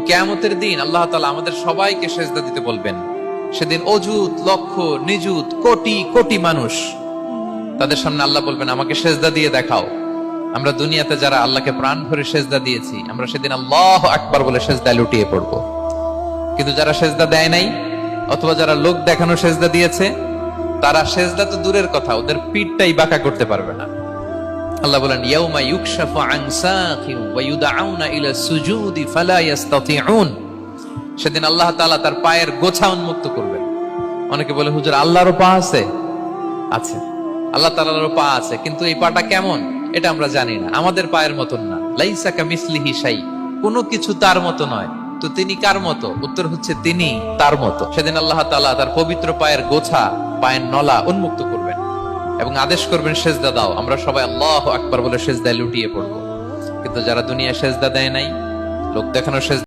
কিয়ামতের দিন আল্লাহ তাআলা আমাদের সবাইকে সেজদা দিতে বলবেন। সেদিন অযুত লক্ষ নিযুত কোটি কোটি মানুষ, তাদের সামনে আল্লাহ বলবেন আমাকে সেজদা দিয়ে দেখাও। আমরা দুনিয়াতে যারা আল্লাহকে প্রাণ ভরে সেজদা দিয়েছি, আমরা সেদিন আল্লাহু আকবার বলে সেজদায় লুটিয়ে পড়বো। কিন্তু যারা সেজদা দেয় নাই, অথবা যারা লোক দেখানো সেজদা দিয়েছে, তারা সেজদা তো দূরের কথা, ওদের পিঠটাই বাঁকা করতে পারবে না। আল্লাহ বলেন ইয়াউমা ইউকশাফু আন সাকিন ওয়া ইউদআউনা ইলা সুজুদি ফালা ইস্তাতিউন। সেদিন আল্লাহ তাআলা তার পায়ের গোছা উন্মুক্ত করবেন। অনেকে বলে হুজুর আল্লাহরও পা আছে? আছে, আল্লাহ তাআলারও পা আছে, কিন্তু এই পাটা কেমন এটা আমরা জানি না, আমাদের পায়ের মতন না। লাইসা কামিসলিহি শাই, কোনো কিছু তার মতো নয়। তো তিনি কার মতো? উত্তর হচ্ছে তিনি তার মতো। সেদিন আল্লাহ তাআলা তার পবিত্র পায়ের গোছা, পায়ের নলা উন্মুক্ত করবেন এবং আদেশ করবেন সেজদা দাও। আমরা সবাই আল্লাহু আকবার বলে সেজদায় লুটিয়ে পড়বো। কিন্তু যারা দুনিয়ায় সেজদা দেয় নাই, লোক দেখানো সেজদা